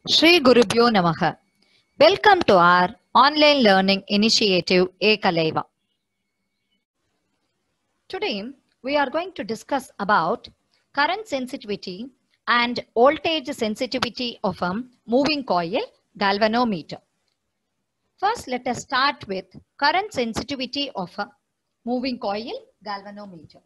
Shri Gurubhyo Namaha. Welcome to our online learning initiative Ekalaiva. Today we are going to discuss about current sensitivity and voltage sensitivity of a moving coil galvanometer. First, let us start with current sensitivity of a moving coil galvanometer.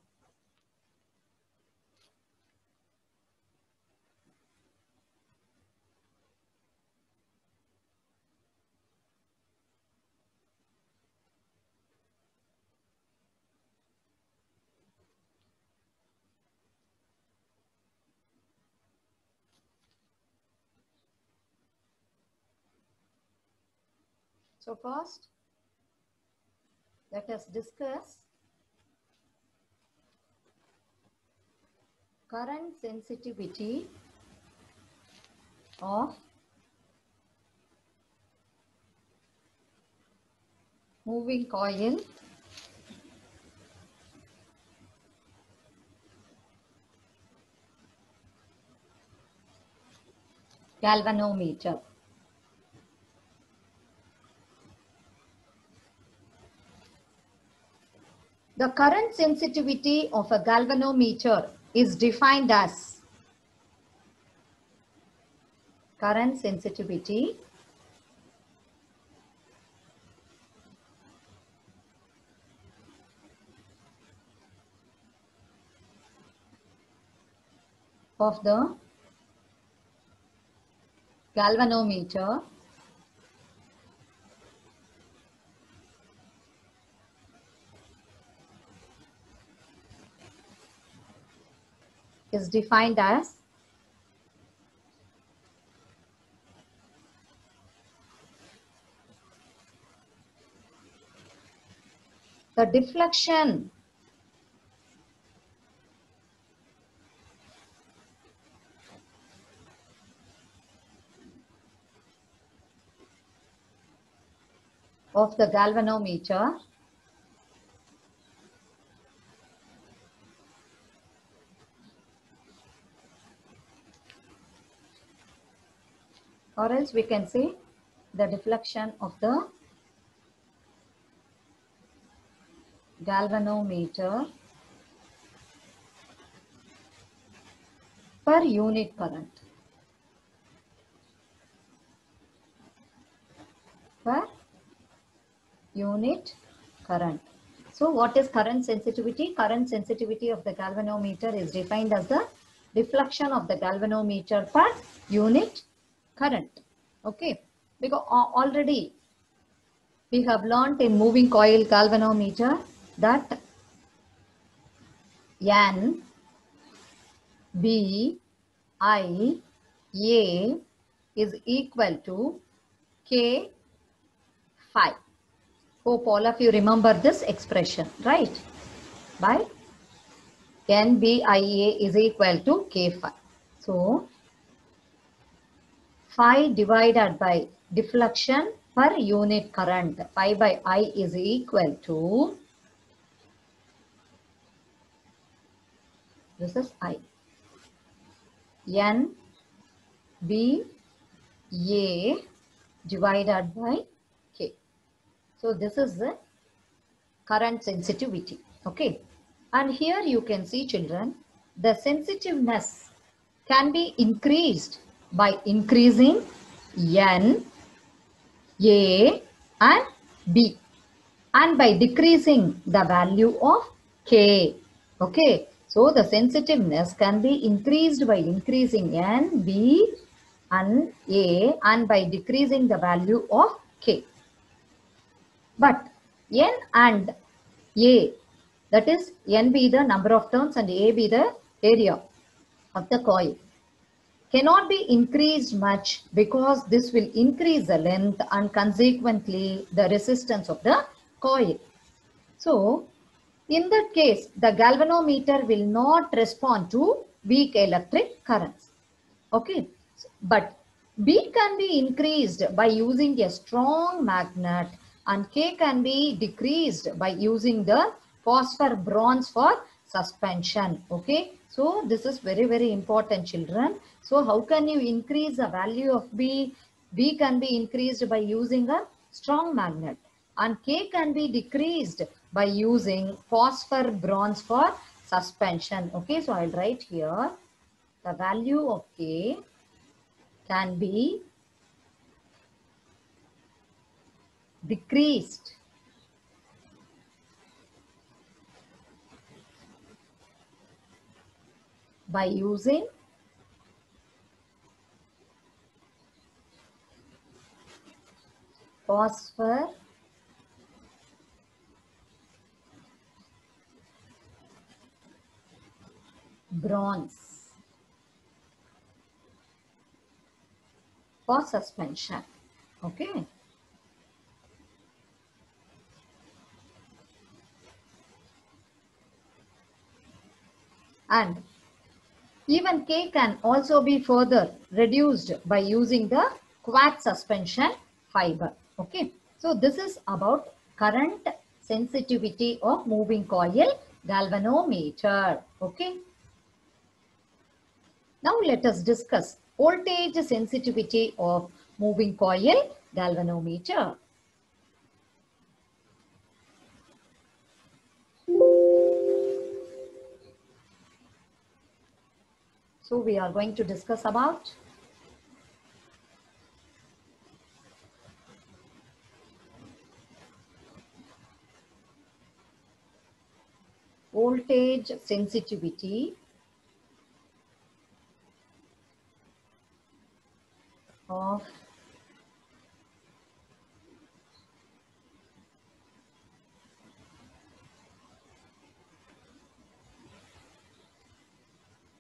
So first, let us discuss current sensitivity of moving coil galvanometer. The current sensitivity of a galvanometer is defined as current sensitivity of the galvanometer is defined as the deflection of the galvanometer or else we can say the deflection of the galvanometer per unit current. Per unit current. So what is current sensitivity? Current sensitivity of the galvanometer is defined as the deflection of the galvanometer per unit current. Okay, because already we have learnt in moving coil galvanometer that N, B, I, A is equal to K, phi. Hope all of you remember this expression, right? By NBIA is equal to K phi. So, phi divided by deflection per unit current, phi by I is equal to, this is I, N, B, A divided by K. So, this is the current sensitivity. Okay. And here you can see, children, the sensitiveness can be increased by increasing N, A and B and by decreasing the value of K. Okay. So the sensitiveness can be increased by increasing N, B and A and by decreasing the value of K. But N and A, that is N be the number of turns and A be the area of the coil, cannot be increased much because this will increase the length and consequently the resistance of the coil. So, in that case, the galvanometer will not respond to weak electric currents. Okay, but B can be increased by using a strong magnet and K can be decreased by using the phosphor bronze for suspension. Okay, so this is very important, children. So how can you increase the value of B? B can be increased by using a strong magnet, and K can be decreased by using phosphor bronze for suspension. Okay, so I'll write here the value of K can be decreased by using phosphor bronze for suspension. Okay. And even K can also be further reduced by using the quartz suspension fiber. Okay. So this is about current sensitivity of moving coil galvanometer. Okay. Now let us discuss voltage sensitivity of moving coil galvanometer. So we are going to discuss about voltage sensitivity of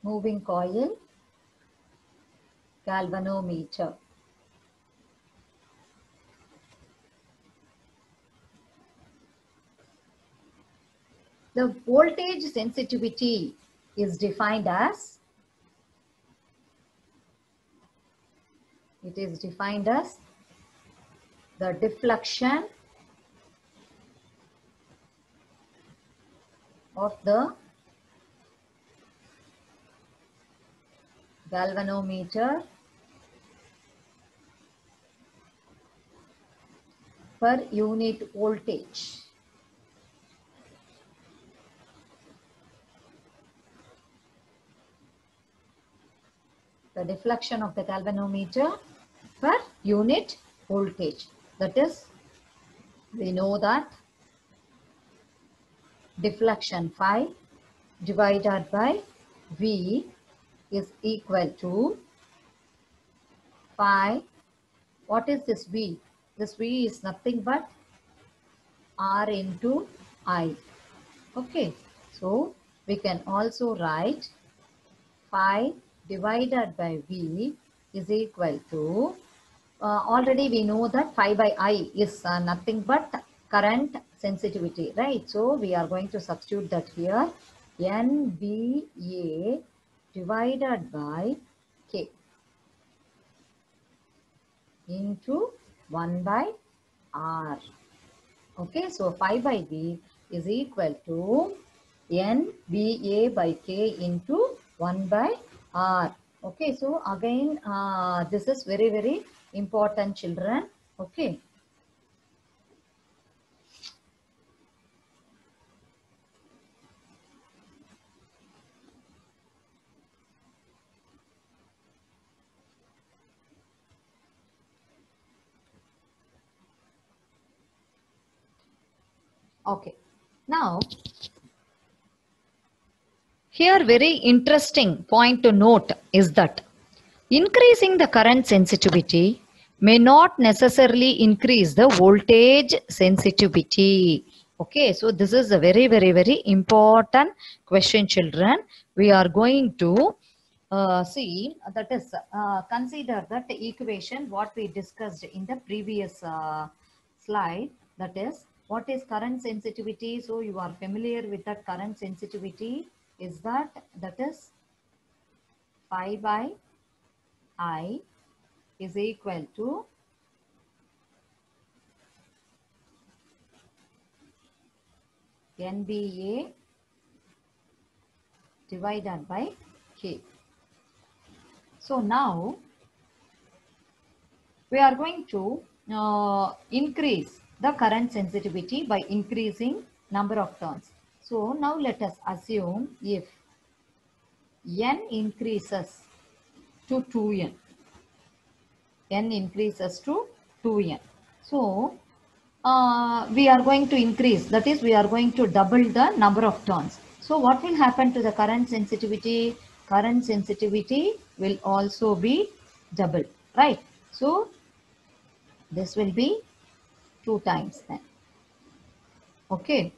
moving coil galvanometer. The voltage sensitivity is defined as, the deflection of the galvanometer per unit voltage. The deflection of the galvanometer per unit voltage. That is, we know that deflection phi divided by V is equal to phi. What is this V? This V is nothing but R into I. Okay, so we can also write phi divided by V is equal to, already we know that phi by I is nothing but current sensitivity, right? So we are going to substitute that here, NBA divided by K into 1 by R. Okay, so phi by V is equal to NBA by K into 1 by R. Okay, so again, this is very, very important, children. Okay. Okay. Now, here very interesting point to note is that increasing the current sensitivity may not necessarily increase the voltage sensitivity. Okay, so this is a very, very, very important question, children. We are going to see, that is, consider that equation what we discussed in the previous slide. That is, what is current sensitivity? So you are familiar with that current sensitivity is that is phi by I is equal to NBA divided by K. So now we are going to increase the current sensitivity by increasing number of turns. So now let us assume if n increases to 2n, n increases to 2n. So we are going to increase, that is we are going to double the number of turns. So what will happen to the current sensitivity? Current sensitivity will also be double, right? So this will be 2 times then. Okay.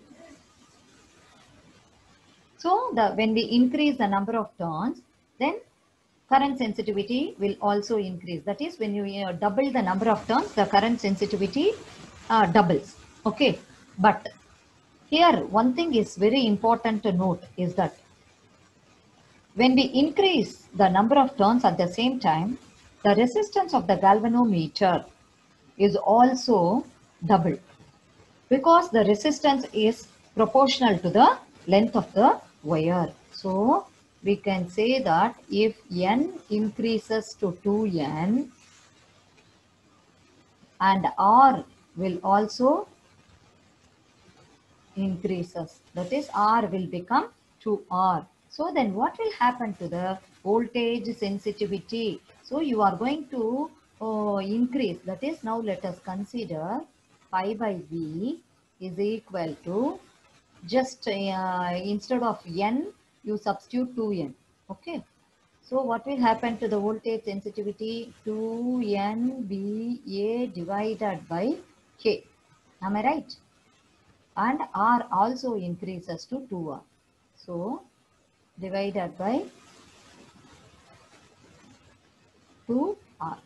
So when we increase the number of turns, then current sensitivity will also increase. That is, when you double the number of turns, the current sensitivity doubles. Okay. But here one thing is very important to note is that when we increase the number of turns at the same time, the resistance of the galvanometer is also doubled, because the resistance is proportional to the length of the wire. So we can say that if n increases to 2n and R will also increases, that is R will become 2R. So then what will happen to the voltage sensitivity? So you are going to increase, that is, now let us consider pi by V is equal to, just instead of n you substitute 2n. Okay, so what will happen to the voltage sensitivity? 2nBA divided by K. Am I right? And R also increases to 2R. So divided by 2R.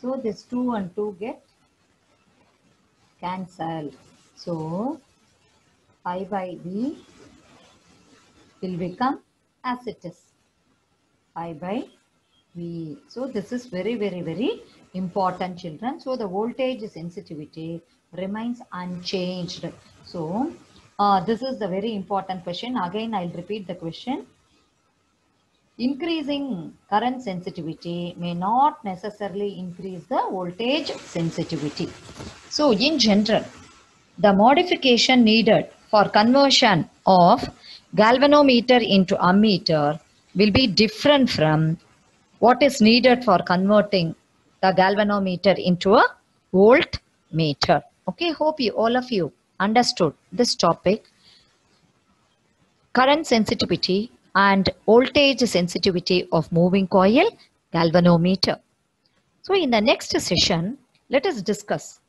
So this 2 and 2 get cancelled. So pi by V will become as it is, pi by V. So this is very, very, very important, children. So the voltage sensitivity remains unchanged. So this is the very important question. Again, I'll repeat the question. Increasing current sensitivity may not necessarily increase the voltage sensitivity. So in general, the modification needed for conversion of galvanometer into ammeter will be different from what is needed for converting the galvanometer into a voltmeter. Okay, hope you all of you understood this topic, current sensitivity and voltage sensitivity of moving coil galvanometer. So in the next session, let us discuss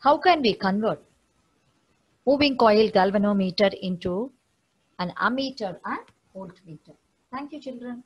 how can we convert moving coil galvanometer into an ammeter and voltmeter. Thank you, children.